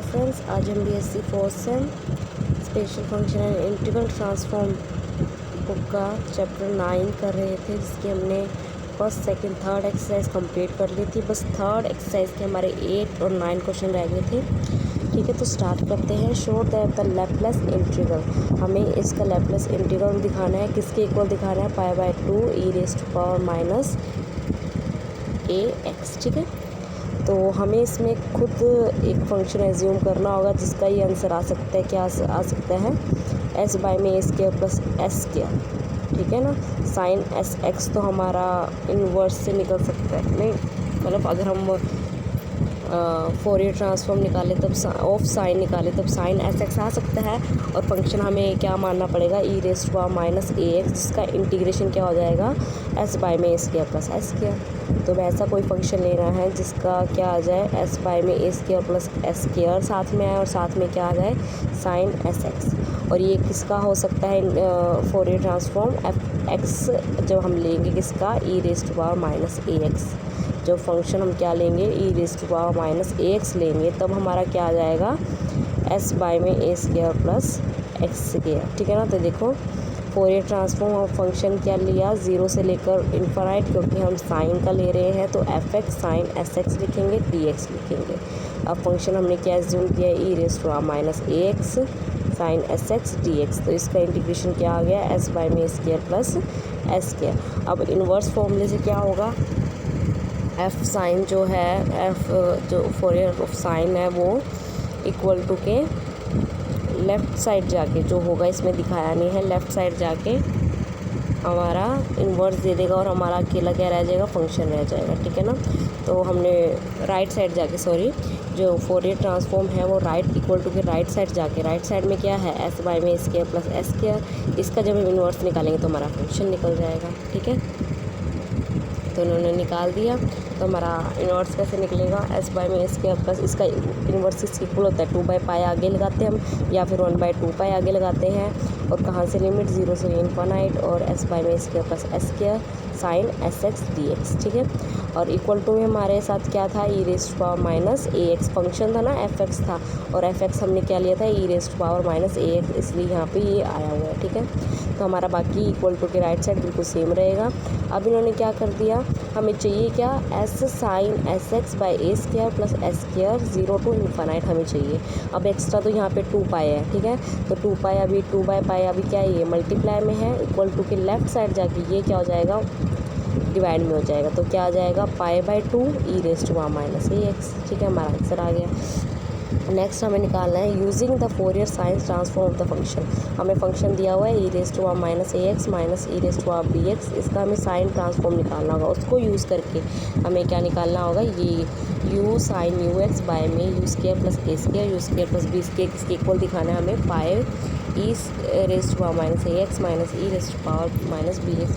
Friends, आज हम BSc fourth same special function and integral transform book का chapter 9 कर रहे थे, जिसकी हमने first second third exercise complete कर ली थी। बस थर्ड एक्सरसाइज के हमारे 8 और 9 क्वेश्चन रह गए थे। ठीक है, तो स्टार्ट करते हैं। Show that the Laplace integral, हमें इसका लैपलेस इंटीग्रल दिखाना है। किसके इक्वल दिखाना है? π/2 e⁻ ax। ठीक है, तो हमें इसमें खुद एक फंक्शन एज्यूम करना होगा जिसका ये आंसर आ सकता है। क्या आ सकता है? s/a² plus s²। ठीक है ना, साइन sx तो हमारा इनवर्स से निकल सकता है। नहीं मतलब अगर हम फोरियर ट्रांसफॉर्म निकाले तब ऑफ साइन निकाले तब साइन sx आ सकता है। और फंक्शन हमें क्या मानना पड़ेगा? e⁻ax, जिसका इंटीग्रेशन क्या हो जाएगा? s/a² plus s²। तो वैसा कोई फंक्शन लेना है जिसका क्या आ जाए? s/a² प्लस s² साथ में आए और साथ में क्या आ जाए? Sine sx। और ये किसका हो सकता है फोरियर ट्रांसफॉर्म? f(x) जब हम लेंगे किसका? e⁻ax। जो फंक्शन हम क्या लेंगे? e⁻ax लेंगे, तब हमारा क्या आ जाएगा? s/a² plus x²। ठीक है ना, तो देखो फोरियर ट्रांसफॉर्म और फंक्शन क्या लिया? 0 से लेकर इन्फिनाइट, क्योंकि हम साइन का ले रहे हैं तो fx साइन sx लिखेंगे, dx लिखेंगे। अब फंक्शन हमने क्या एज्यूम किया? e⁻ax sign sx dx। तो इसका इंटीग्रेशन क्या आ गया? s/a² plus s²। अब इन्वर्स फॉर्मूले से क्या होगा? f साइन जो है, f जो फोरियर ऑफ साइन है वो इक्वल टू के लेफ़्ट साइड जाके जो होगा, इसमें दिखाया नहीं है, लेफ़्ट साइड जाके हमारा इन्वर्स दे देगा और हमारा अकेला क्या रह जाएगा? फंक्शन रह जाएगा। ठीक है ना, तो हमने राइट साइड जाके, सॉरी, जो फोरियर ट्रांसफॉर्म है वो राइट इक्वल टू के राइट साइड जाके, राइट साइड में क्या है? s/a² plus s²। इसका जब हम इन्वर्स निकालेंगे तो हमारा फंक्शन निकल जाएगा। ठीक है, तो उन्होंने निकाल दिया। तो हमारा इन्वर्स कैसे निकलेगा? s/a² प्लस इसका इन्वर्स इसकी इक्वल होता है 2/π आगे लगाते हैं हम, या फिर 1/2π आगे लगाते हैं। और कहाँ से लिमिट? 0 से इन्फिनाइट और s/a² plus s² sign sx dx। ठीक है, और इक्वल टू में हमारे साथ क्या था? e⁻ax फंक्शन था ना, fx था, और fx हमने क्या लिया था? e⁻ax, इसलिए यहाँ पे ये आया हुआ है। ठीक है, तो हमारा बाकी इक्वल टू के राइट साइड बिल्कुल सेम रहेगा। अब इन्होंने क्या कर दिया? हमें चाहिए क्या? s sine sx/a² plus s², 0 to infinite हमें चाहिए। अब एक्स्ट्रा तो यहाँ पे 2π है। ठीक है, तो 2π अभी 2/π अभी क्या है? ये मल्टीप्लाई में है, इक्वल टू के लेफ़्ट साइड जाके ये क्या हो जाएगा? डिवाइड में हो जाएगा। तो क्या आ जाएगा? π/2 e⁻ax। ठीक है, हमारा आंसर आ गया। नेक्स्ट हमें निकालना है using the Fourier sign transform of the function. हमें फंक्शन दिया हुआ है e⁻ax माइनस e⁻bx। इसका हमें साइन ट्रांसफॉर्म निकालना होगा। उसको यूज़ करके हमें क्या निकालना होगा? ये u साइन ux बाय में u² plus a² u² plus b² किसके इक्वल दिखाना है हमें? पाई e⁻ax माइनस e⁻bx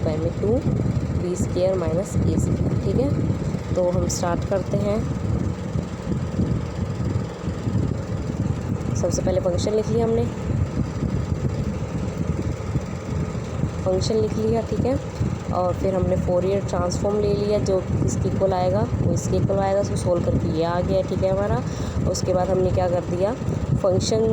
बाय में 2b² माइनस a²। ठीक है, तो हम स्टार्ट करते हैं। सबसे पहले फंक्शन लिख लिया हमने, फंक्शन लिख लिया। ठीक है, और फिर हमने फोरियर ट्रांसफॉर्म ले लिया, जो इसके इक्वल आएगा वो इसके इक्वल आएगा, उसको सोल्व करके ये आ गया। ठीक है हमारा। उसके बाद हमने क्या कर दिया? फंक्शन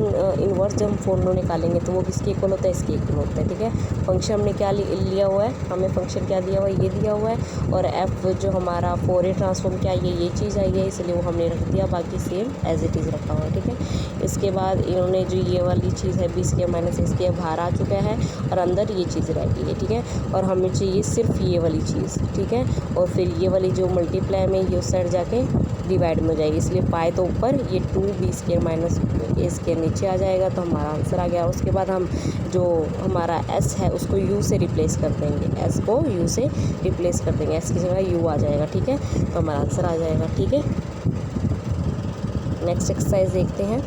इन्वर्स जब हम फॉर्मूला निकालेंगे तो वो किसके इक्वल होता है? इसके इक्वल होता है। ठीक है, फंक्शन हमने क्या लिया हुआ है? हमें फंक्शन क्या दिया हुआ है? ये दिया हुआ है। और f जो हमारा फोरियर ट्रांसफॉर्म क्या है? ये चीज़ आई है, इसलिए वो हमने रख दिया, बाकी सेम एज इट इज़ रखा हुआ है। ठीक है, इसके बाद इन्होंने जो ये वाली चीज़ है b² माइनस a² बाहर आ चुका है और अंदर ये चीज़ रह गई है। ठीक है, और हमें चाहिए सिर्फ ये वाली चीज़। ठीक है, और फिर ये वाली जो मल्टीप्लाई में ये उस साइड जाके डिवाइड में हो जाएगी, इसलिए पाई तो ऊपर, ये 2b² माइनस a² नीचे आ जाएगा। तो हमारा आंसर आ गया। उसके बाद हम जो हमारा s है उसको u से रिप्लेस कर देंगे, s को u से रिप्लेस कर देंगे, s की जगह u आ जाएगा। ठीक है, तो हमारा आंसर आ जाएगा। ठीक है, नेक्स्ट एक्सरसाइज देखते हैं।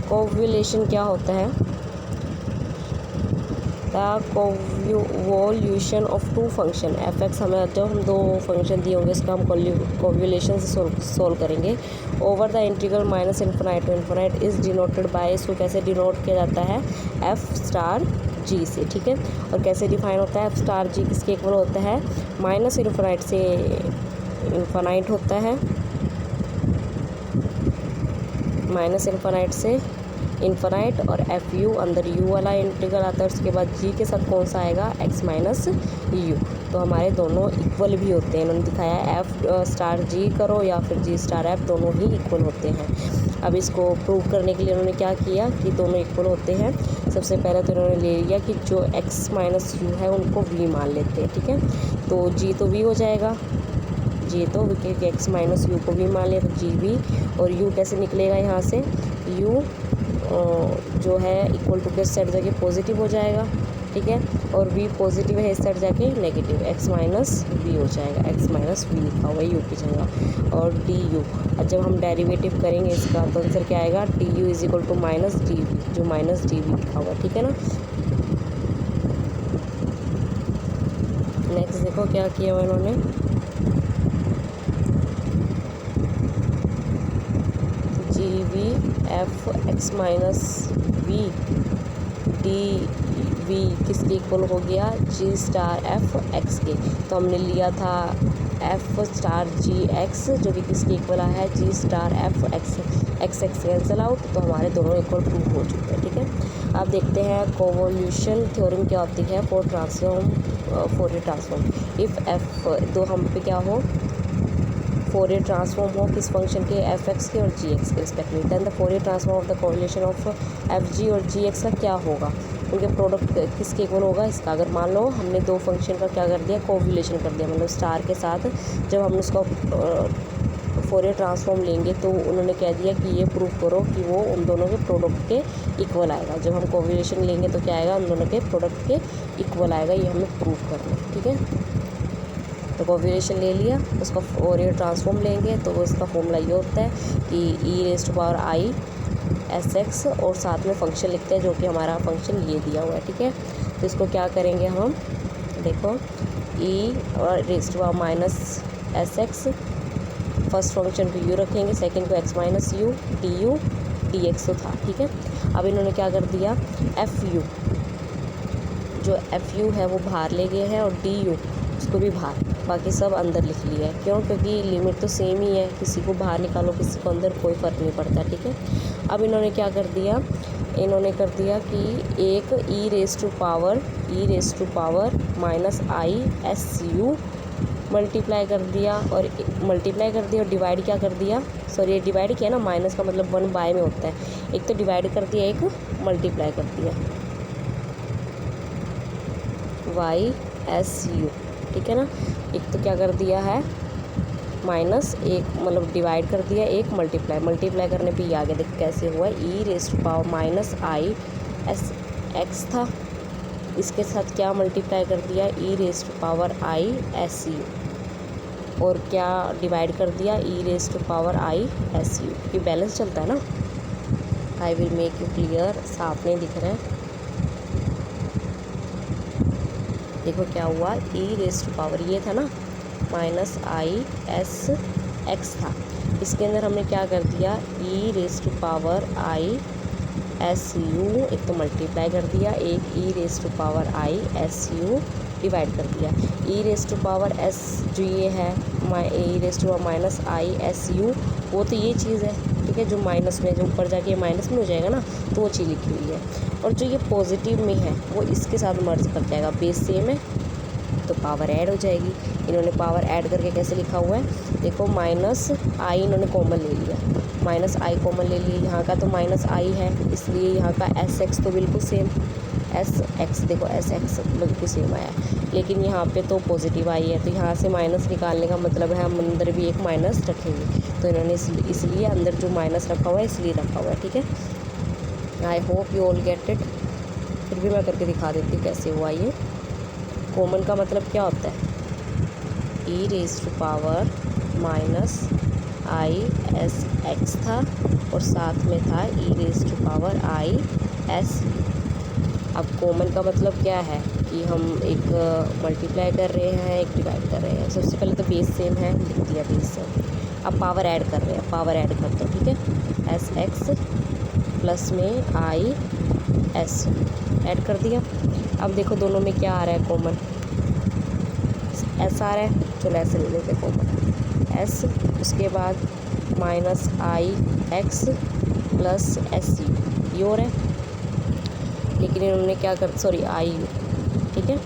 कोवोल्यूशन क्या होता है? The convolution of two function fx, हमें जब हम दो फंक्शन दिए होंगे उसका हम कोवोल्यूशन से सोल्व करेंगे। Over the integral minus infinite to infinite is denoted by, इसको कैसे डिनोट किया जाता है? f⁻g से। ठीक है, और कैसे डिफाइन होता है? f⁻g किसके इक्वल होता है? माइनस इन्फिनाइट से इन्फिनाइट होता है, माइनस इन्फानाइट से इन्फानाइट, और एफ यू अंदर यू वाला इंटीग्रल आता है, उसके बाद जी के साथ कौन सा आएगा, एक्स माइनस यू। तो हमारे दोनों इक्वल भी होते हैं, इन्होंने दिखाया एफ स्टार जी करो या फिर जी स्टार एफ, दोनों ही इक्वल होते हैं। अब इसको प्रूव करने के लिए उन्होंने क्या किया कि दोनों इक्वल होते हैं। सबसे पहले तो इन्होंने ले लिया कि जो एक्स माइनस यू है उनको वी मान लेते हैं, ठीक है। तो जी तो वी हो जाएगा, जी तो क्योंकि एक्स माइनस यू को भी मान लिया तो जी वी, और यू कैसे निकलेगा यहाँ से, यू जो है इक्वल टू के साइड जाके पॉजिटिव हो जाएगा, ठीक है, और वी पॉजिटिव है इस साइड जाके नेगेटिव, एक्स माइनस वी हो जाएगा, एक्स माइनस वी लिखा हुआ है यू की जगह, और डी यू। और जब हम डेरिवेटिव करेंगे इसका तो आंसर क्या आएगा, D U is equal to minus D V, जो माइनस डी वी लिखा हुआ है, ठीक है ना। नेक्स्ट देखो क्या किया हुआ इन्होंने, G V F X minus V D V किसके इक्वल हो गया, जी स्टार एफ एक्स के। तो हमने लिया था एफ स्टार जी एक्स जो कि किसके इक्वल आया है, g star f x, x x cancel out, तो हमारे दोनों इक्वल प्रूव हो चुके हैं, ठीक है। अब देखते हैं कोवोल्यूशन थ्योरम क्या होती है for Fourier transform. If F दो हम पे क्या हो, फोरियर ट्रांसफॉर्म हो किस फंक्शन के, एफ एक्स के और जी एक्स के respectively, then the Fourier transform of the convolution of f g और जी एक्स का क्या होगा, उनके प्रोडक्ट किसके इक्वल होगा इसका। अगर मान लो हमने दो फंक्शन का क्या कर दिया, कोवोल्यूशन कर दिया, मतलब स्टार के साथ जब हम उसका फोरियर ट्रांसफॉर्म लेंगे तो उन्होंने कह दिया कि ये प्रूव करो कि वो उन दोनों के प्रोडक्ट के इक्वल आएगा। जब हम कोवोल्यूशन लेंगे तो क्या आएगा, उन दोनों के प्रोडक्ट के इक्वल आएगा, ये हमें प्रूव करना है, ठीक है। तो कोवोल्यूशन ले लिया, उसका फोरियर ट्रांसफॉर्म लेंगे तो उसका फॉर्मूला ये होता है कि E raise to power I S X, और साथ में फंक्शन लिखते हैं जो कि हमारा फंक्शन ये दिया हुआ है, ठीक है। तो इसको क्या करेंगे हम, देखो ई और raise to power minus S X, first function को यू रखेंगे, सेकंड को X minus U D X तो था, ठीक है। अब इन्होंने क्या कर दिया, एफ यू जो एफ यू है वो बाहर ले गए हैं, और डी यू उसको भी बाहर, बाकी सब अंदर लिख लिया है। क्यों, क्योंकि लिमिट तो सेम ही है, किसी को बाहर निकालो किसी को अंदर, कोई फ़र्क नहीं पड़ता, ठीक है। अब इन्होंने क्या कर दिया, इन्होंने कर दिया कि एक E raise to power minus I S U multiply कर दिया, और डिवाइड क्या कर दिया, सॉरी ये डिवाइड किया ना, माइनस का मतलब 1 बाय में होता है, एक तो डिवाइड कर दिया एक मल्टीप्लाई कर दिया, वाई एस यू, ठीक है ना। एक तो क्या कर दिया है माइनस, एक मतलब डिवाइड कर दिया, एक मल्टीप्लाई करने पे ये आगे देख कैसे हुआ, E raise to power minus I S X था, इसके साथ क्या मल्टीप्लाई कर दिया, E raise to power I S U, और क्या डिवाइड कर दिया, E raise to power I S U. ये बैलेंस चलता है ना, I will make you clear, साफ नहीं दिख रहा है, देखो क्या हुआ, ई रेज़ टू पावर ये था ना माइनस आई एस एक्स था, इसके अंदर हमने क्या कर दिया, E raise to power I S U, एक तो मल्टीप्लाई कर दिया, एक E raise to power I S U divide कर दिया, E raise to power S जो ये है E raise to power minus I S U, वो तो ये चीज़ है, ठीक है, जो माइनस में जो ऊपर जाके माइनस में हो जाएगा ना, तो वो चीज़ लिखी हुई है, और जो ये पॉजिटिव में है वो इसके साथ मर्ज कर जाएगा, बेस सेम है तो पावर ऐड हो जाएगी। इन्होंने पावर ऐड करके कैसे लिखा हुआ है, देखो माइनस आई इन्होंने कॉमन ले लिया, माइनस आई कॉमन ले लिया, यहाँ का तो माइनस आई है इसलिए यहाँ का एस एक्स तो बिल्कुल सेम, एस एक्स देखो एस एक्स बिल्कुल सेम आया है, लेकिन यहाँ पे तो पॉजिटिव आई है, तो यहाँ से माइनस निकालने का मतलब है हम अंदर भी एक माइनस रखेंगे, तो इन्होंने इसलिए अंदर जो माइनस रखा हुआ है इसलिए रखा हुआ है, ठीक है। I hope you all get it, फिर भी मैं करके दिखा देती हूँ कैसे हुआ ये। कॉमन का मतलब क्या होता है, E raise to power minus I S X था और साथ में था E raise to power I S. अब कॉमन का मतलब क्या है कि हम एक मल्टीप्लाई कर रहे हैं, एक डिवाइड कर रहे हैं। सबसे पहले तो बेस सेम है, लिख दिया बेस सेम। अब पावर ऐड कर रहे हैं, पावर ऐड करते हैं, ठीक है। एस एक्स प्लस में आई एस ऐड कर दिया। अब देखो दोनों में क्या आ रहा है कॉमन, एस आ रहा है, चलो ऐसे ले लेते कॉमन एस, उसके बाद माइनस आई एक्स प्लस एस यू ये हो रहा है, लेकिन इन्होंने क्या कर सॉरी आई यू, ठीक है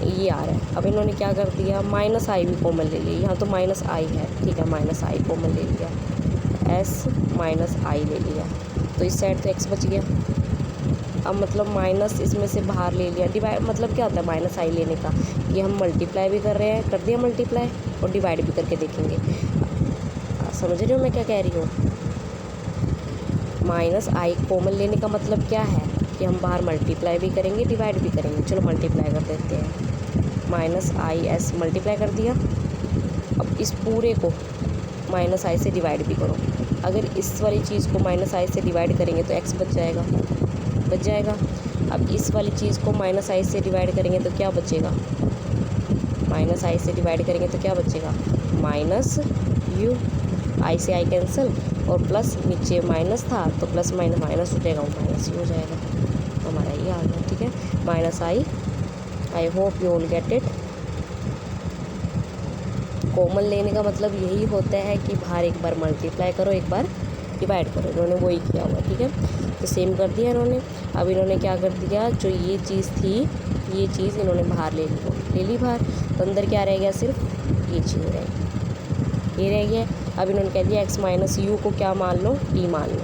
ये आ रहा है। अब इन्होंने क्या कर दिया, माइनस आई भी कॉमन ले लिया, यहाँ तो माइनस आई है, ठीक है माइनस आई कॉमन ले लिया, एस माइनस आई ले लिया, तो इस साइड तो एक्स बच गया। अब मतलब माइनस इसमें से बाहर ले लिया, डिवाइड मतलब क्या होता है माइनस आई लेने का, ये हम मल्टीप्लाई भी कर रहे हैं, कर दिया मल्टीप्लाई, और डिवाइड भी करके देखेंगे। समझ रहे हो मैं क्या कह रही हूँ? माइनस आई कॉमन लेने का मतलब क्या है कि हम बाहर मल्टीप्लाई भी करेंगे डिवाइड भी करेंगे। चलो मल्टीप्लाई कर देते हैं, माइनस आई एस मल्टीप्लाई कर दिया। अब इस पूरे को माइनस आई से डिवाइड भी करो, अगर इस वाली चीज़ को माइनस आई से डिवाइड करेंगे तो एक्स बच जाएगा। अब इस वाली चीज़ को माइनस आई से डिवाइड करेंगे तो क्या बचेगा, माइनस आई से डिवाइड करेंगे तो क्या बचेगा, माइनस यू, आई से आई कैंसिल, और प्लस नीचे माइनस था तो प्लस माइनस माइनस हो जाएगा, वो माइनस यू हो जाएगा, तो हमारा ये आ गया, ठीक है minus I hope you all get it. Common लेने का मतलब यही होता है कि बाहर एक बार मल्टीप्लाई करो एक बार डिवाइड करो, इन्होंने वही किया हुआ, ठीक है तो सेम कर दिया इन्होंने। अब इन्होंने क्या कर दिया, जो ये चीज़ थी ये चीज़ इन्होंने बाहर ले ली बाहर, तो अंदर क्या रह गया, सिर्फ ये चीज़ रहेगी, ये रह गया। अब इन्होंने कह दिया एक्स माइनस यू को क्या मान लो, टी मान लो,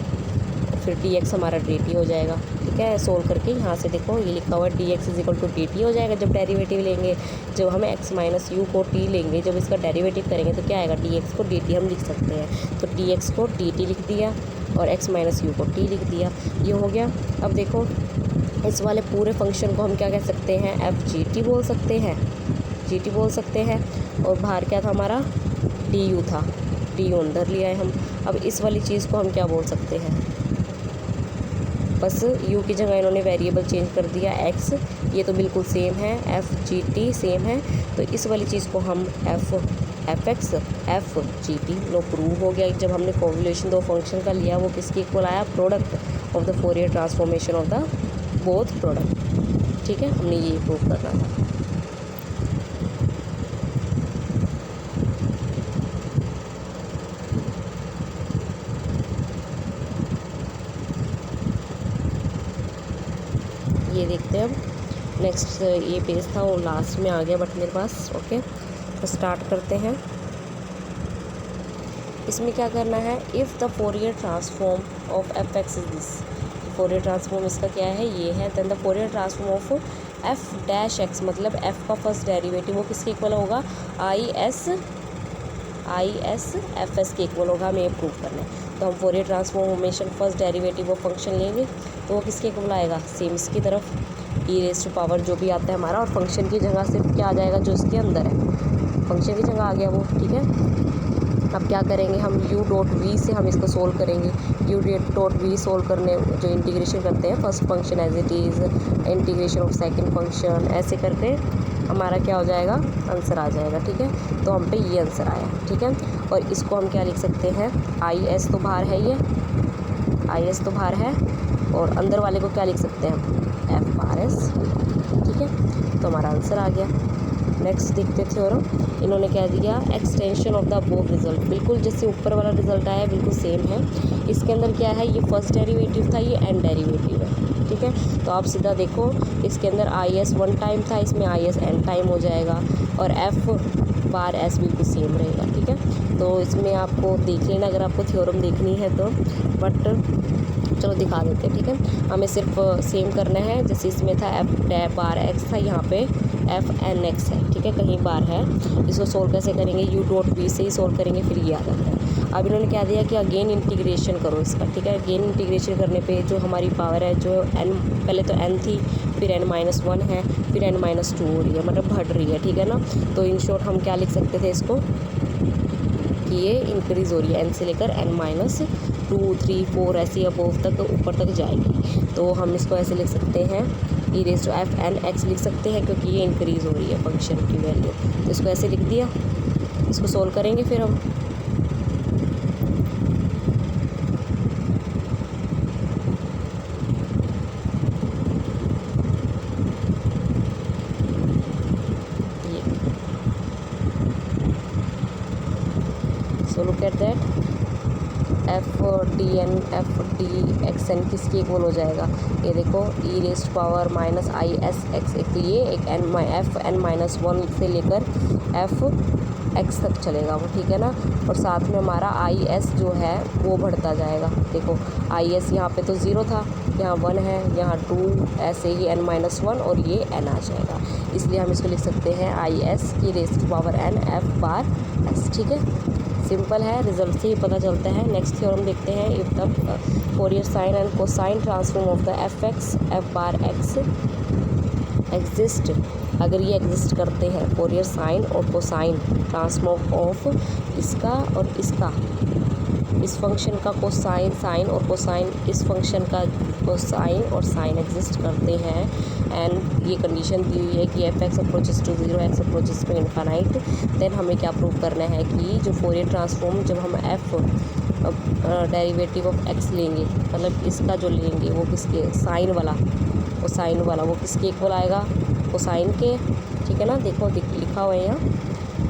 फिर डी एक्स हमारा डी टी हो जाएगा, ठीक है सोल्व करके यहाँ से देखो ये लिखा हुआ है D X is equal to D T हो जाएगा जब डेरिवेटिव लेंगे। जब हम एक्स माइनस यू को टी लेंगे, जब इसका डेरिवेटिव करेंगे तो क्या आएगा, डी एक्स को डी टी हम लिख सकते हैं, तो डी एक्स को डी टी लिख दिया और एक्स माइनस यू को टी लिख दिया, ये हो गया। अब देखो इस वाले पूरे फंक्शन को हम क्या कह सकते हैं, एफ जी टी बोल सकते हैं, जी टी बोल सकते हैं, और बाहर क्या था हमारा डी यू था, डी यू अंदर लिया है हम। अब इस वाली चीज़ को हम क्या बोल सकते हैं, बस u की जगह इन्होंने वेरिएबल चेंज कर दिया x, ये तो बिल्कुल सेम है, एफ जी टी सेम है, तो इस वाली चीज़ को हम f x f g t लो प्रूव हो गया। जब हमने कोविलेशन दो फंक्शन का लिया वो किसके इक्वल आया, product of the Fourier transformation of the both product, ठीक है हमने ये प्रूव करना था। ये देखते हैं अब नेक्स्ट, ये पेज था वो लास्ट में आ गया बट मेरे पास, ओके तो स्टार्ट करते हैं। इसमें क्या करना है, if the Fourier transform of F X is this, Fourier transform इसका क्या है, ये है, then the Fourier transform of F dash X, मतलब एफ का फर्स्ट डेरिवेटिव वो किसके इक्वल होगा, आई एस एफ एस के इक्वल होगा, हमें ये प्रूव करना है। तो हम फोरियर ट्रांसफॉर्मेशन फर्स्ट डेरिवेटिव वो फंक्शन लेंगे तो वो किसके इक्वल आएगा, सेम इसकी तरफ ई रेज़ टू पावर जो भी आता है हमारा, और फंक्शन की जगह सिर्फ क्या आ जाएगा जो इसके अंदर है, फंक्शन की जगह आ गया वो, ठीक है। अब क्या करेंगे हम, u डॉट वी से हम इसको सोल्व करेंगे, u डॉट वी सोल्व करने जो इंटीग्रेशन करते हैं first function as it is, integration of second function, ऐसे करके हमारा क्या हो जाएगा, आंसर आ जाएगा, ठीक है। तो हम पे ये आंसर आया, ठीक है। और इसको हम क्या लिख सकते हैं, आई एस तो बाहर है, ये आई एस तो बाहर है, और अंदर वाले को क्या लिख सकते हैं हम, एफ आर एस, ठीक है। तो हमारा आंसर आ गया। नेक्स्ट देखते थे, और इन्होंने कह दिया extension of the above result, बिल्कुल जैसे ऊपर वाला रिजल्ट आया बिल्कुल सेम है। इसके अंदर क्या है, ये फर्स्ट डेरिवेटिव था, ये एन डेरिवेटिव है, ठीक है। तो आप सीधा देखो इसके अंदर आई एस वन टाइम था, इसमें आई एस एन टाइम हो जाएगा, और एफ बार एस बिल्कुल सेम रहेगा, ठीक है। तो इसमें आपको देख लेना अगर आपको थ्योरम देखनी है तो, बट चलो दिखा देते हैं, ठीक है। हमें सिर्फ सेम करना है, जैसे इसमें था एफ बार एक्स था, यहाँ पे एफ एन एक्स है, ठीक है, कहीं बार है। इसको सोल्व कैसे करेंगे, यू डॉट वी से ही सोल्व करेंगे, फिर ये आ जाता है। अब इन्होंने क्या दिया कि अगेन इंटीग्रेशन करो इसका, ठीक है। अगेन इंटीग्रेशन करने पे जो हमारी पावर है, जो एन पहले तो एन थी, फिर एन माइनस वन है, फिर एन माइनस टू हो रही है, मतलब बढ़ रही है, ठीक है ना। तो इन शॉर्ट हम क्या लिख सकते थे इसको, कि ये इंक्रीज़ हो रही है, एन से लेकर एन माइनस 2 3 4 ऐसी अबोव तक ऊपर तक जाएगी। तो हम इसको ऐसे लिख सकते हैं, E raise to F N X लिख सकते हैं, क्योंकि ये इंक्रीज़ हो रही है फंक्शन की वैल्यू। तो इसको ऐसे लिख दिया, इसको सोल्व करेंगे फिर हम। So look at that, f(d(n)f(d(xn) किसकी इक्वल हो जाएगा, ये देखो e⁻−is(x), एक तो ये एक fn-1 से लेकर f(x) तक चलेगा वो, ठीक है ना। और साथ में हमारा is जो है वो बढ़ता जाएगा। देखो is यहाँ पे तो 0 था, यहाँ 1 है, यहाँ 2, ऐसे ही n-1 और ये n आ जाएगा। इसलिए हम इसको लिख सकते हैं is(n) f(s), ठीक है। सिंपल है, रिजल्ट से ही पता चलता है। नेक्स्ट थ्योरम देखते हैं। If the Fourier sine and cosine transform of the f(x) f(x) exist, अगर ये एग्जिस्ट करते हैं फोरियर साइन और कोसाइन ट्रांसफॉर्म ऑफ इसका और इसका, इस फंक्शन का कोसाइन साइन और कोसाइन, इस फंक्शन का कोसाइन और साइन एग्जिस्ट करते हैं, एंड ये कंडीशन दी हुई है कि f(x) approaches to 0, x approaches to infinite, then हमें क्या प्रूव करना है कि जो फोरियर ट्रांसफॉर्म, जब हम f डेरिवेटिव ऑफ x लेंगे, मतलब इसका जो लेंगे वो किसके, साइन वाला, वो साइन वाला वो किसके इक्वल आएगा, कोसाइन के, ठीक है ना। देखो लिखा हुआ है यहाँ,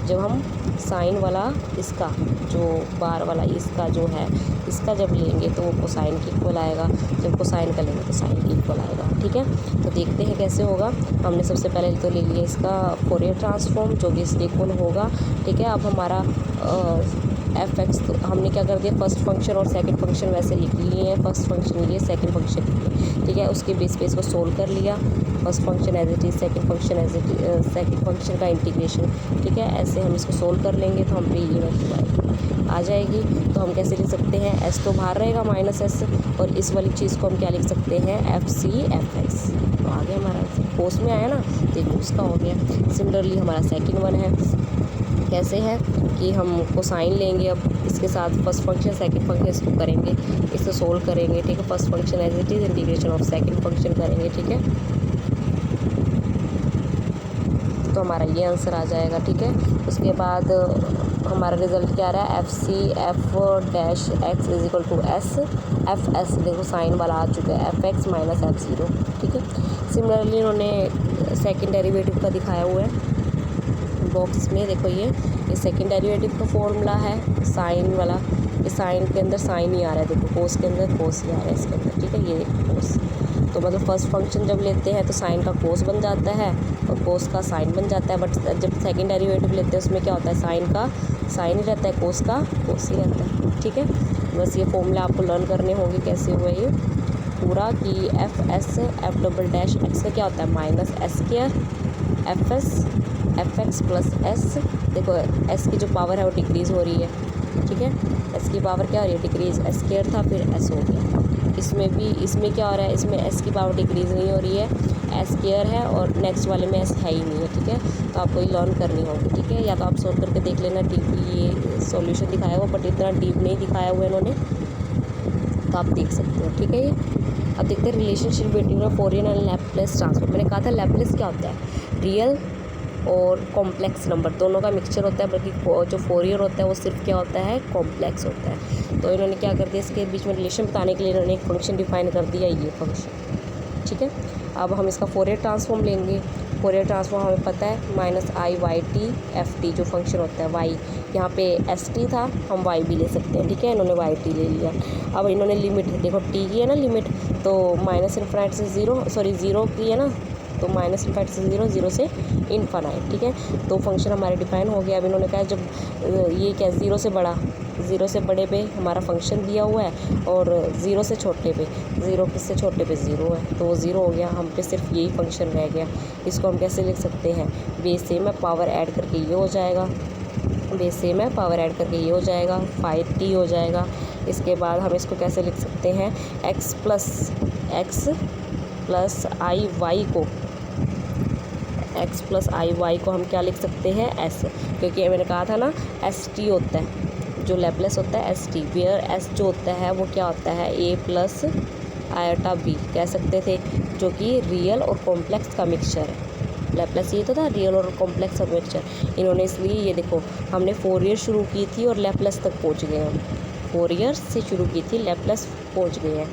जब हम साइन वाला इसका जो बार वाला इसका जो है, इसका जब लेंगे तो वो कोसाइन के इक्वल आएगा, जब कोसाइन का लेंगे तो साइन के इक्वल आएगा, ठीक है। तो देखते हैं कैसे होगा। हमने सबसे पहले तो ले लिया इसका फोरियर ट्रांसफॉर्म जो भी इसके इक्वल होगा, ठीक है। अब हमारा f(x) तो हमने क्या कर दिया, फर्स्ट फंक्शन और सेकंड फंक्शन वैसे लिख लिए हैं, फर्स्ट फंक्शन ये, सेकंड फंक्शन ये, ठीक है। उसके बेस पे इसको सोल्व कर लिया, first function as it is, second function as it, second function का इंटीग्रेशन, ठीक है। ऐसे हम इसको सोल्व कर लेंगे तो हम पे ये वैल्यू आ जाएगी। तो हम कैसे लिख सकते हैं, s तो बाहर रहेगा -s, और इस वाली चीज़ को हम क्या लिख सकते हैं, f(c)f(x), तो आ गया हमारा कोस में आया ना, देखो उसका हो गया। सिमिलरली हमारा सेकंड वन है, कैसे है कि हम कोसाइन लेंगे, अब इसके साथ फर्स्ट फंक्शन सेकंड फंक्शन इसको करेंगे, इसको सोल्व करेंगे, ठीक है। First function as it is, integration of second function करेंगे, ठीक है। तो हमारा ये आंसर आ जाएगा, ठीक है। उसके बाद हमारा रिजल्ट क्या रहा है, f(c)f(x) = s, f(s) देखो साइन वाला आ चुका है, f(x) - f(0), ठीक है। सिमिलरली इन्होंने सेकंड डेरिवेटिव का दिखाया हुआ है बॉक्स में, देखो ये सेकंड डेरिवेटिव का फॉर्मूला है साइन वाला, ये साइन के अंदर साइन ही आ रहा है, देखो कोस के अंदर कोस ही आ रहा है इसके अंदर, ठीक है। ये कोस, तो मतलब फर्स्ट फंक्शन जब लेते हैं तो साइन का कोस बन जाता है और कोस का साइन बन जाता है, बट जब सेकंड डेरिवेटिव लेते हैं उसमें क्या होता है, साइन का साइन ही रहता है, कोस का कोस ही रहता है, ठीक है। बस ये फॉर्मूला आपको लर्न करने होंगे कैसे हुआ ये पूरा, कि f(s) f"x) का क्या होता है, -s² f(s) f(x) + s, देखो s की जो पावर है वो डिक्रीज़ हो रही है, ठीक है। s की पावर क्या हो रही है, डिक्रीज़, s² था फिर s हो गया। इसमें भी, इसमें क्या हो रहा है, इसमें s की पावर डिक्रीज़ नहीं हो रही है, s² है, और नेक्स्ट वाले में s है ही नहीं है, ठीक है। तो आपको ये लर्न करनी होगी, ठीक है। या तो आप सोल्व करके देख लेना, डीपली ये सॉल्यूशन दिखाया हुआ, बट इतना डीप नहीं दिखाया हुआ इन्होंने, तो आप देख सकते हो, ठीक है। ये अब देखते हैं relationship between Fourier and Laplace transform. मैंने कहा था लैपलेस क्या होता है, रियल और कॉम्प्लेक्स नंबर दोनों का मिक्सचर होता है, बल्कि जो फोरियर होता है वो सिर्फ क्या होता है, कॉम्प्लेक्स होता है। तो इन्होंने क्या कर दिया, इसके बीच में रिलेशन बताने के लिए इन्होंने एक फंक्शन डिफाइन कर दिया, ये फंक्शन, ठीक है। अब हम इसका फोरियर ट्रांसफॉर्म लेंगे। फोरियर ट्रांसफॉर्म हमें पता है -i/y(t) ft जो फंक्शन होता है, y यहाँ पे st था, हम y भी ले सकते हैं, ठीक है। इन्होंने y(t) ले लिया। अब इन्होंने लिमिट देखो t की है ना लिमिट, तो -∞ से 0, सॉरी 0 की है ना, तो -∞ से 0, 0 से इन्फानाइट, ठीक है। तो फंक्शन हमारे डिफाइन हो गया। अब इन्होंने कहा जब ये क्या 0 से बड़ा, 0 से बड़े पे हमारा फंक्शन दिया हुआ है, और 0 से छोटे पे, 0 से छोटे पे 0 है, तो वो 0 हो गया, हम पे सिर्फ यही फंक्शन रह गया। इसको हम कैसे लिख सकते हैं, बेस से में पावर ऐड करके ये हो जाएगा, बेस से में पावर ऐड करके ये हो जाएगा, 5t हो जाएगा। इसके बाद हम इसको कैसे लिख सकते हैं, x प्लस आई वाई को हम क्या लिख सकते हैं, s, क्योंकि मैंने कहा था ना st होता है, जो लैपलेस होता है st, वेयर s जो होता है वो क्या होता है, a प्लस आयोटा b कह सकते थे, जो कि रियल और कॉम्प्लेक्स का मिक्सचर है। लैपलेस ये तो था, रियल और कॉम्प्लेक्स का मिक्सचर। इन्होंने इसलिए ये देखो, हमने फोरियर शुरू की थी और लैपलेस तक पहुंच गए हम, फोरियर से शुरू की थी, लैपलेस पहुंच गए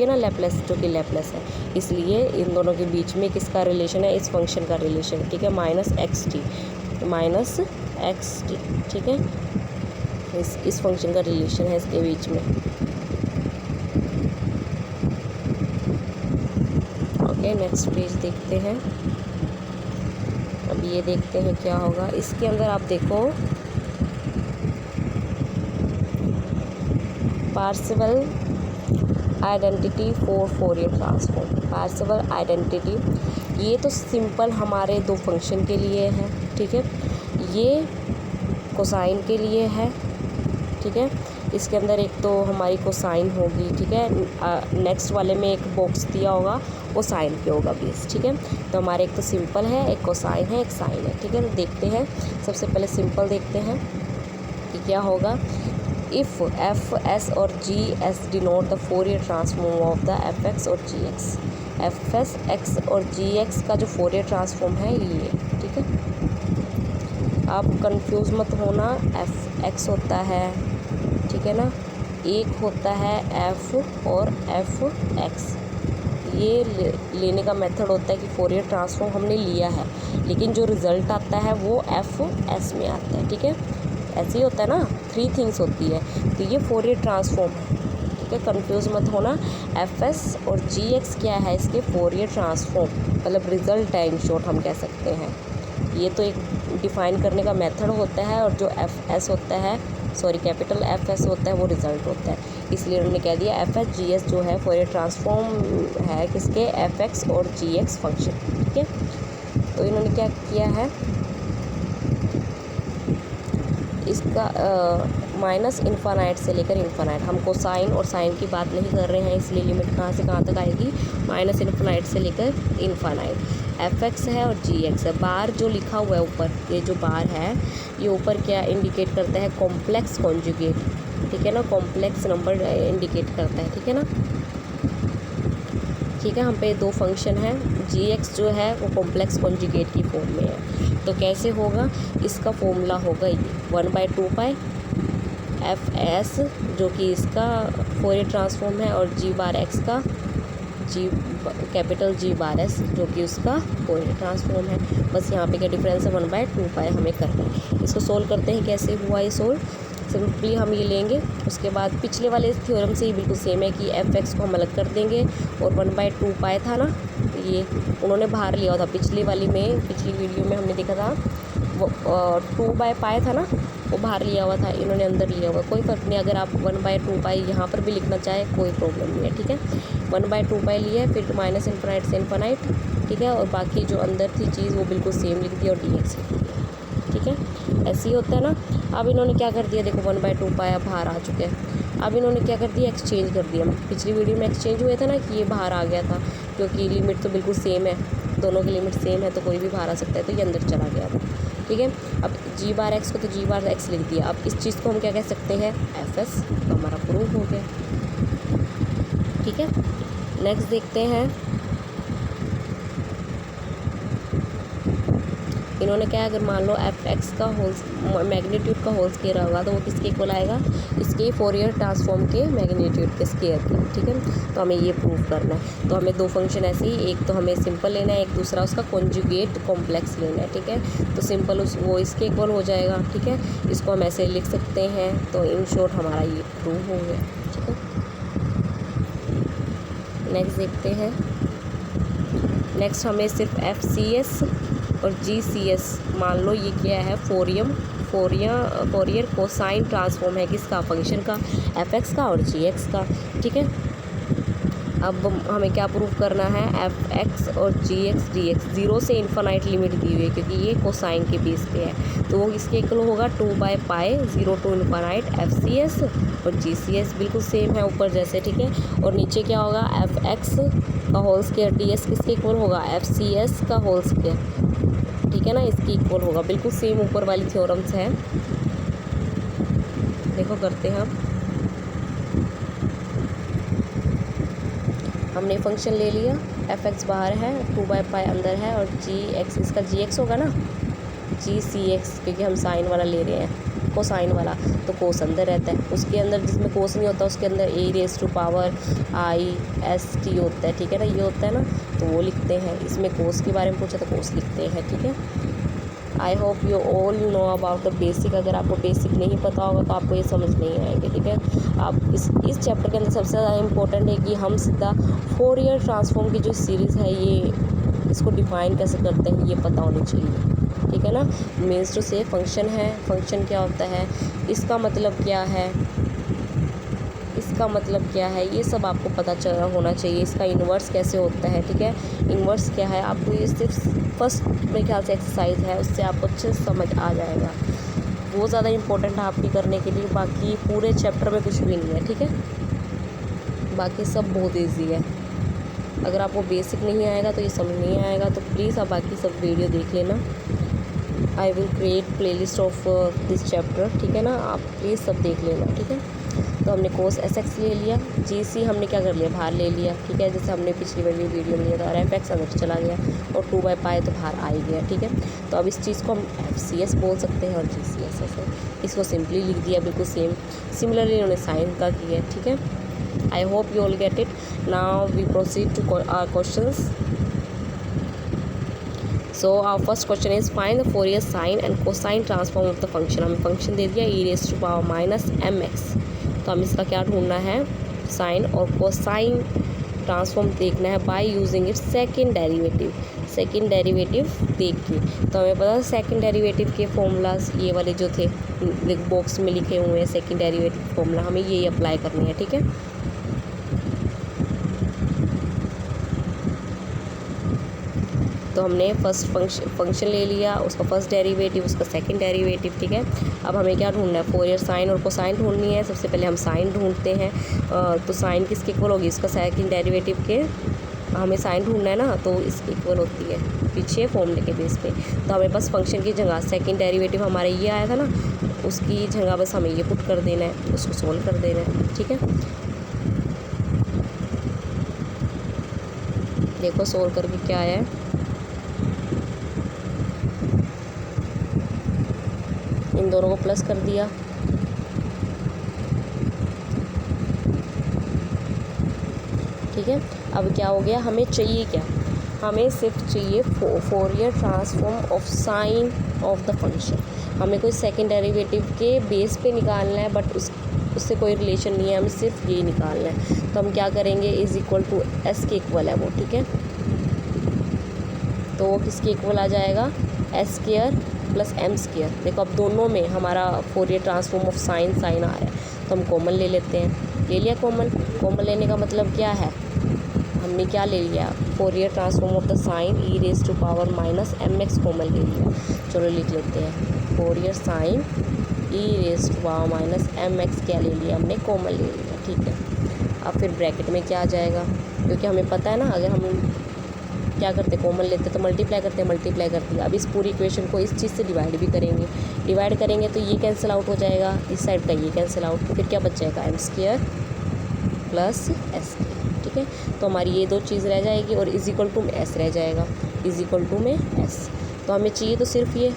ना, लैपलेस जो कि लैपलेस है। इसलिए इन दोनों के बीच में किसका रिलेशन है, इस फंक्शन का रिलेशन, ठीक है, -xt, ठीक है। इस फंक्शन का रिलेशन है इसके बीच में। है। नेक्स्ट पेज देखते हैं। अब ये देखते हैं क्या होगा इसके अंदर। आप देखो Parseval identity for Fourier transform. Parseval identity ये तो सिंपल हमारे दो फंक्शन के लिए है, ठीक है। ये कोसाइन के लिए है, ठीक है। इसके अंदर एक तो हमारी कोसाइन होगी, ठीक है। नेक्स्ट वाले में एक बॉक्स दिया होगा वो साइन पे होगा बेस, ठीक है। तो हमारे एक तो सिंपल है, एक कोसाइन है, एक साइन है, ठीक है। तो देखते हैं सबसे पहले सिंपल देखते हैं कि क्या होगा। इफ़ एफ एस और G S denote the Fourier transform of the F x और g x. F S X और जी एक्स का जो फोरियर ट्रांसफॉर्म है ये, ठीक है। आप कंफ्यूज मत होना, एफ एक्स होता है, ठीक है ना, एक होता है एफ और एफ एक्स। ये लेने का मेथड होता है कि फोरियर ट्रांसफॉर्म हमने लिया है, लेकिन जो रिज़ल्ट आता है वो एफ एस में आता है, ठीक है। ऐसे ही होता है ना, 3 थिंग्स होती है। तो ये फोरियर ट्रांसफॉर्म है, ठीक है, कंफ्यूज मत होना। एफ एस और जी एक्स क्या है, इसके फोरियर ट्रांसफॉर्म मतलब रिज़ल्ट है, इन शॉर्ट हम कह सकते हैं। ये तो एक डिफ़ाइन करने का मेथड होता है, और जो एफ एस होता है, सॉरी कैपिटल एफ एस होता है वो रिज़ल्ट होता है। इसलिए उन्होंने कह दिया एफ एस जी एस जो है फोरियर ट्रांसफॉर्म है किसके, एफ एक्स और जी एक्स फंक्शन, ठीक है। तो इन्होंने क्या किया है, इसका माइनस इन्फानाइट से लेकर इन्फानाइट। हम कोसाइन और साइन की बात नहीं कर रहे हैं, इसलिए लिमिट कहाँ से कहाँ तक आएगी, माइनस इन्फानाइट से लेकर इन्फानाइट। एफ एक्स है और जी एक्स है। बार जो लिखा हुआ है ऊपर, ये जो बार है ये ऊपर क्या इंडिकेट करता है, कॉम्प्लेक्स कॉन्जुगेट, ठीक है ना, कॉम्प्लेक्स नंबर इंडिकेट करता है, ठीक है ना। ठीक है, हम पे दो फंक्शन है, जी एक्स जो है वो कॉम्प्लेक्स कॉन्जुगेट की फॉर्म में है। तो कैसे होगा, इसका फॉर्मूला होगा ये 1/2 पाई एफ एस जो कि इसका फोरियर ट्रांसफॉर्म है, और जी बार एक्स का जी कैपिटल जी बार एस जो कि उसका फोरियर ट्रांसफॉर्म है। बस यहाँ पे क्या डिफरेंस है, 1/2 पाई हमें करना है। इसको सोल्व करते हैं, कैसे हुआ ये सोल्व। सिंपली हम ये लेंगे, उसके बाद पिछले वाले थ्योरम से ही बिल्कुल सेम है कि एफ एक्स को हम अलग कर देंगे, और 1/2 पाई था ना, ये उन्होंने बाहर लिया था पिछली वाली में, पिछली वीडियो में हमने देखा था वो 2/पाई था ना, वो बाहर लिया हुआ था, इन्होंने अंदर लिया हुआ। कोई फ़र्क नहीं, अगर आप 1/2 पाई यहाँ पर भी लिखना चाहे कोई प्रॉब्लम नहीं है, ठीक है। 1/2 पाई लिया है, फिर माइनस इन्फानाइट से इन्फानाइट, ठीक है, और बाकी जो अंदर थी चीज़ वो बिल्कुल सेम लिख दी और डी एक्स लिख दिया, ठीक है। ऐसे ही होता है ना। अब इन्होंने क्या कर दिया, देखो 1/2 पाई बाहर आ चुके हैं। अब इन्होंने क्या कर दिया, एक्सचेंज कर दिया। पिछली वीडियो में एक्सचेंज हुए थे ना कि ये बाहर आ गया था, क्योंकि लिमिट तो बिल्कुल सेम है, दोनों की लिमिट सेम है, तो कोई भी बाहर आ सकता है, तो ये अंदर चला गया था, ठीक है। अब जी बार एक्स को तो जी बार एक्स लिख दिया। अब इस चीज़ को हम क्या कह सकते हैं, एफ एस, तो हमारा प्रूफ हो गया, ठीक है। नेक्स्ट देखते हैं, इन्होंने क्या, अगर मान लो एफ एक्स का होल मैग्नीट्यूड का होल स्केयर होगा तो वो किसके इक्वल आएगा, इसके फोरियर ट्रांसफॉर्म के मैग्नीट्यूड के स्केयर के, ठीक है। तो हमें ये प्रूव करना है। तो हमें दो फंक्शन ऐसे ही, एक तो हमें सिंपल लेना है, एक दूसरा उसका कॉन्जुगेट कॉम्प्लेक्स लेना है, ठीक है। तो सिंपल वो इसके इक्वल हो जाएगा, ठीक है। इसको हम ऐसे लिख सकते हैं। तो इन शॉर्ट हमारा ये प्रूव हो गया, ठीक है। नेक्स्ट देखते हैं। नेक्स्ट हमें सिर्फ एफ सी एस और जी सी एस, मान लो ये क्या है, फोरियर कोसाइन ट्रांसफॉर्म है किसका, फंक्शन का, एफ एक्स का और जी एक्स का, ठीक है। अब हमें क्या प्रूव करना है, एफ एक्स और जी एक्स डी एक्स, 0 से इन्फानाइट लिमिट दी हुई है क्योंकि ये कोसाइन के बेस पे है, तो वो इसके इक्वल होगा 2/पाई 0 to infinite F C S और जी सी एस, बिल्कुल सेम है ऊपर जैसे, ठीक है। और नीचे क्या होगा, एफ एक्स का होल स्क्वायर डी एक्स किसके इक्वल होगा, एफ सी एस का होल स्क्वायर, ठीक है ना, इसकी इक्वल होगा। बिल्कुल सेम ऊपर वाली थ्योरम्स है, देखो करते हैं हम। हमने फंक्शन ले लिया, एफ एक्स बाहर है, 2/पाई अंदर है, और जी एक्स, इसका जी एक्स होगा ना, जी सी एक्स, क्योंकि हम साइन वाला ले रहे हैं, कोसाइन वाला, तो कोस अंदर रहता है, उसके अंदर जिसमें कोस नहीं होता उसके अंदर e⁻⁻ होता है, ठीक है ना, ये होता है ना, तो वो लिखते हैं। इसमें कोस के बारे में पूछा तो कोस लिखते हैं, ठीक है। I hope you all know about the basic. अगर आपको बेसिक नहीं पता होगा तो आपको ये समझ नहीं आएंगे, ठीक है। आप इस चैप्टर के अंदर सबसे ज़्यादा इम्पोर्टेंट है कि हम सीधा फोरियर ट्रांसफॉर्म की जो सीरीज़ है ये इसको डिफाइन कैसे करते हैं ये पता होनी चाहिए, ठीक है ना। मीन्स टू से फंक्शन है, फंक्शन क्या होता है, इसका मतलब क्या है, इसका मतलब क्या है, ये सब आपको पता चल होना चाहिए। इसका इन्वर्स कैसे होता है, ठीक है, इन्वर्स क्या है, आपको ये सिर्फ फर्स्ट मेरे ख्याल से एक्सरसाइज है, उससे आपको अच्छे से समझ आ जाएगा। वो ज़्यादा इम्पोर्टेंट है आपकी करने के लिए, बाकी पूरे चैप्टर में कुछ भी नहीं है, ठीक है। बाकी सब बहुत ईजी है। अगर आपको बेसिक नहीं आएगा तो ये समझ नहीं आएगा तो प्लीज़ आप बाकी सब वीडियो देख लेना। I will create playlist of this chapter, ठीक है ना, आप प्लीज़ सब देख लेना, ठीक है। तो हमने कोस SX ले लिया, GC हमने क्या कर लिया, बाहर ले लिया, ठीक है, जैसे हमने पिछली वाली वीडियो में लिया था, और FX अंदर चला गया और 2/π तो बाहर आ ही गया, ठीक है। तो अब इस चीज़ को हम FCS बोल सकते हैं और GCS ऐसे, इसको सिंपली लिख दिया बिल्कुल सेम। सिमिलरली उन्होंने साइन का किया, ठीक है। I hope you all get it. Now we proceed to our questions. So our first question is find the Fourier sine and cosine transform of the function. हमें function दे दिया e⁻ mx, तो हम इसका क्या ढूंढना है, साइन और कोसाइन ट्रांसफॉर्म देखना है by using it second derivative. Second derivative देख के तो हमें पता है सेकंड डेरिवेटिव के फॉर्मूलाज ये वाले जो थे बॉक्स में लिखे हुए हैं, सेकंड डेरिवेटिव फॉर्मूला हमें ये अप्लाई करनी है, ठीक है। तो हमने फर्स्ट फंक्शन ले लिया, उसका फर्स्ट डेरिवेटिव, उसका सेकंड डेरिवेटिव, ठीक है। अब हमें क्या ढूंढना है, फोरियर साइन और कोसाइन ढूंढनी है। सबसे पहले हम साइन ढूंढते हैं, तो साइन किसके इक्वल होगी, इसका सेकंड डेरिवेटिव के, हमें साइन ढूंढना है ना, तो इसकी इक्वल होती है पीछे फॉर्मूले के बेस पे। तो हमें बस फंक्शन की जगह सेकंड डेरिवेटिव हमारा ये आया था ना, उसकी जगह बस हमें ये पुट कर देना है, उसको सोल्व कर देना है, ठीक है। देखो सोल्व करके क्या आया है, इन दोनों को प्लस कर दिया, ठीक है। अब क्या हो गया, हमें चाहिए क्या, हमें सिर्फ चाहिए Fourier transform of sine of the function. हमें कोई सेकंड डेरिवेटिव के बेस पे निकालना है, बट उससे कोई रिलेशन नहीं है, हमें सिर्फ ये निकालना है। तो हम क्या करेंगे, इज़ इक्वल टू S के इक्वल है वो, ठीक है। तो वो किसके इक्वल आ जाएगा, S² + M²। देखो अब दोनों में हमारा फोरियर ट्रांसफॉर्म ऑफ साइन आ रहा है, तो हम कॉमन ले लेते हैं। ले लिया कॉमन, कॉमन लेने का मतलब क्या है, हमने क्या ले लिया, Fourier transform of the sine e⁻ mx common ले लिया। चलो लिख लेते हैं, फोरियर साइन e⁻ mx क्या ले लिया हमने, कॉमन ले लिया, ठीक है। अब फिर ब्रैकेट में क्या आ जाएगा, क्योंकि हमें पता है ना, अगर हम क्या करते, कॉमन लेते तो मल्टीप्लाई करते, मल्टीप्लाई करते। अब इस पूरी इक्वेशन को इस चीज़ से डिवाइड भी करेंगे, डिवाइड करेंगे तो ये कैंसिल आउट हो जाएगा, इस साइड का ये कैंसिल आउट, फिर क्या बच जाएगा, m² + S², ठीक है। तो हमारी ये दो चीज़ रह जाएगी और इज इक्वल टू में S रह जाएगा, इज इक्वल टू में S। तो हमें चाहिए तो सिर्फ ये,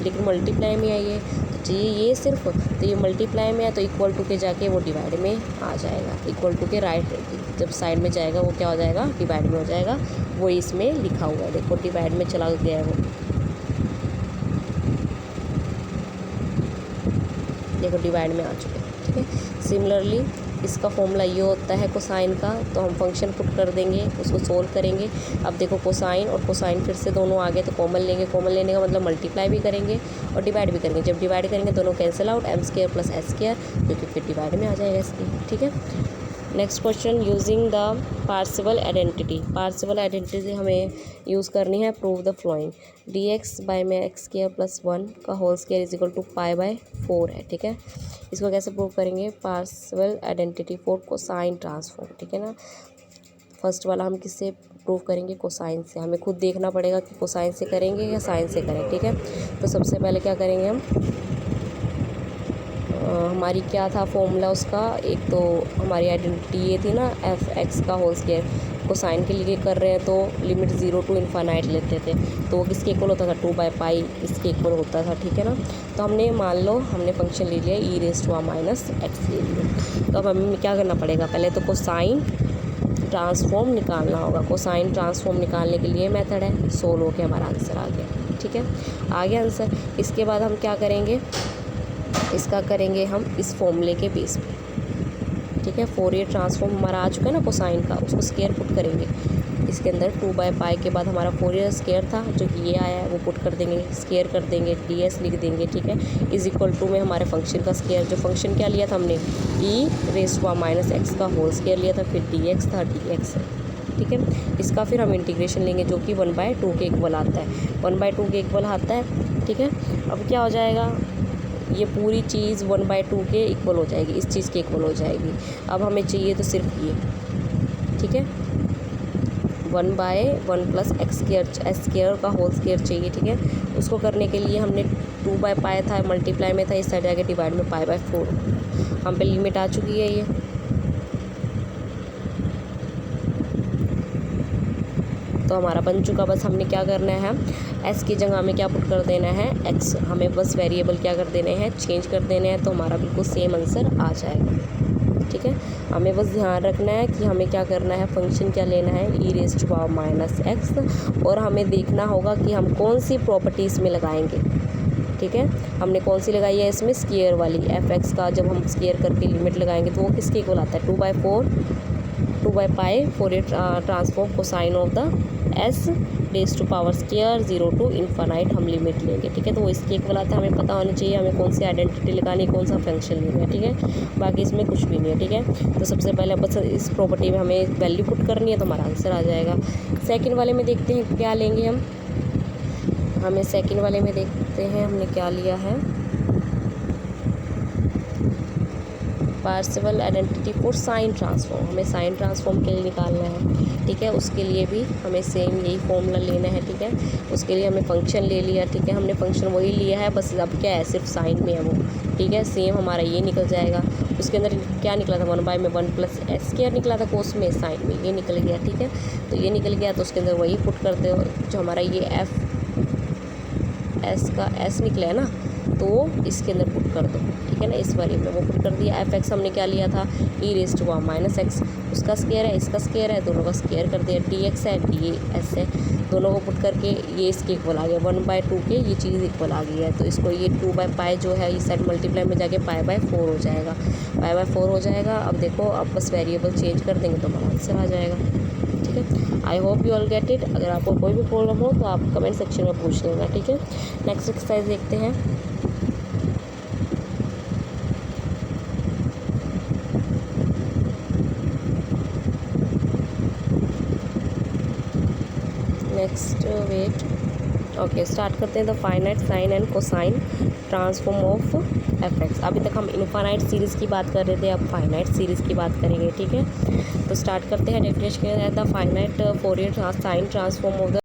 लेकिन मल्टीप्लाई में है ये, तो चाहिए ये सिर्फ, तो ये मल्टीप्लाई में है तो इक्वल टू के जाके वो डिवाइड में आ जाएगा, इक्वल टू के राइट जब साइड में जाएगा वो क्या हो जाएगा, डिवाइड में हो जाएगा। वो इसमें लिखा हुआ है, देखो डिवाइड में चला गया है वो, देखो डिवाइड में आ चुके हैं, ठीक है। सिमिलरली इसका फॉर्मूला ये होता है कोसाइन का, तो हम फंक्शन पुट कर देंगे, उसको सोल्व करेंगे। अब देखो कोसाइन और कोसाइन फिर से दोनों आगे, तो कॉमन लेंगे, कॉमन लेने का मतलब मल्टीप्लाई भी करेंगे और डिवाइड भी करेंगे। जब डिवाइड करेंगे दोनों कैंसिल आउट, m² + S², जो कि फिर डिवाइड में आ जाएगा इसकी, ठीक है। Next question, using the partial identity. Partial identity हमें यूज़ करनी है, प्रूव द फ्लोइंग, dx/x² + 1 का whole square is equal to π/4 है, ठीक है। इसको कैसे प्रूव करेंगे, partial identity for cosine transform, ठीक है ना। फर्स्ट वाला हम किससे प्रूव करेंगे, कोसाइन से। हमें खुद देखना पड़ेगा कि कोसाइन से करेंगे या साइन से करें, ठीक है। तो सबसे पहले क्या करेंगे हम, हमारी क्या था फॉर्मूला उसका, एक तो हमारी आइडेंटिटी ये थी ना, f(x) का होल स्क्वायर, कोसाइन के लिए कर रहे हैं तो लिमिट 0 to ∞ लेते थे, तो वो किसके इक्वल होता था, 2/π इसके इक्वल होता था, ठीक है ना। तो हमने मान लो हमने फंक्शन ले लिया e⁻x ले लिया। तो अब हमें क्या करना पड़ेगा, पहले तो कोसाइन ट्रांसफॉर्म निकालना होगा। कोसाइन ट्रांसफॉर्म निकालने के लिए मेथड है, सोल्व होकर हमारा आंसर आ गया। ठीक है, आ गया आंसर। इसके बाद हम क्या करेंगे, इसका करेंगे हम इस फॉर्मूले के बेस पे, ठीक है। फोरियर ट्रांसफॉर्म हमारा आ चुका है ना कोसाइन का, उसको स्क्वायर पुट करेंगे इसके अंदर। 2/पाई के बाद हमारा फोरियर स्क्वायर था जो कि ये आया है, वो पुट कर देंगे, स्क्वायर कर देंगे, ds लिख देंगे, ठीक है। इज इक्वल टू में हमारे फंक्शन का स्क्वायर, जो फंक्शन क्या लिया था हमने, e⁻x का होल स्क्वायर लिया था, फिर dx था, dx है, ठीक है। इसका फिर हम इंटीग्रेशन लेंगे जो कि 1/2 के इक्वल आता है, 1/2 के इक्वल आता है, ठीक है। अब क्या हो जाएगा, ये पूरी चीज़ 1/2 के इक्वल हो जाएगी, इस चीज़ के इक्वल हो जाएगी। अब हमें चाहिए तो सिर्फ ये, ठीक है, 1/1 + x² का होल स्क्वायर चाहिए, ठीक है। उसको करने के लिए हमने 2/पाई था, मल्टीप्लाई में था, इस साइड आके डिवाइड में π/4, हम पे लिमिट आ चुकी है ये, तो हमारा बन चुका। बस हमने क्या करना है, s की जगह हमें क्या पुट कर देना है, x, हमें बस वेरिएबल क्या कर देने हैं, चेंज कर देने हैं, तो हमारा बिल्कुल सेम आंसर आ जाएगा, ठीक है। हमें बस ध्यान रखना है कि हमें क्या करना है, फंक्शन क्या लेना है, e⁻x, और हमें देखना होगा कि हम कौन सी प्रॉपर्टीज़ में लगाएंगे, ठीक है। हमने कौन सी लगाई है इसमें, स्क्वायर वाली, f(x) का जब हम स्क्वायर करके लिमिट लगाएंगे तो वो किसके इक्वल आता है, 2/पाई Fourier transform cosine of the s⁻² 0 to ∞ हम लिमिट लेंगे, ठीक है। तो वो इसके इक्वल आता है, हमें पता होनी चाहिए हमें कौन सी आइडेंटिटी लगानी है, कौन सा फंक्शन लेना है, ठीक है। बाकी इसमें कुछ भी नहीं है, ठीक है। तो सबसे पहले बस इस प्रॉपर्टी में हमें वैल्यू पुट करनी है तो हमारा आंसर आ जाएगा। सेकंड वाले में देखते हैं क्या लेंगे हम, हमें सेकंड वाले में देखते हैं हमने क्या लिया है, Parseval identity for sign transform, हमें साइन ट्रांसफॉर्म के लिए निकालना है, ठीक है। उसके लिए भी हमें सेम यही फॉर्मूला लेना है, ठीक है। उसके लिए हमें फंक्शन ले लिया, ठीक है, हमने फंक्शन वही लिया है, बस अब क्या है, सिर्फ साइन में है वो, ठीक है। सेम हमारा ये निकल जाएगा, उसके अंदर क्या निकला था, 1/1 + x² निकला था, कोस में साइन में ये निकल गया, ठीक है। तो ये निकल गया तो उसके अंदर वही पुट करते हो, जो हमारा ये s का s निकला है ना, तो इसके अंदर पुट कर दो, ठीक है ना, इस वाली में वो पुट कर दिया। f(x) हमने क्या लिया था, e⁻x, उसका स्क्वायर है, इसका स्क्वायर है, दोनों का स्क्वायर कर दिया, dx है, ds है, दोनों को पुट करके ये इसके इक्वल आ गया, 1/2 के ये चीज़ इक्वल आ गई है। तो इसको ये 2/पाई जो है इस साइड मल्टीप्लाई में जाके π/4 हो जाएगा, π/4 हो जाएगा। अब देखो, अब बस वेरिएबल चेंज कर देंगे तो हमारा आंसर आ जाएगा, ठीक है। I hope you all get it. अगर आपको कोई भी प्रॉब्लम हो तो आप कमेंट सेक्शन में पूछ लेना, ठीक है। नेक्स्ट एक्सरसाइज देखते हैं। नेक्स्ट वेट, ओके, स्टार्ट करते हैं। The finite sine and cosine transform of f(x). अभी तक हम इनफाइनाइट सीरीज़ की बात कर रहे थे, अब फाइनाइट सीरीज़ की बात करेंगे, ठीक है। तो स्टार्ट करते हैं। डेफिनेशन है the finite Fourier sine transform of the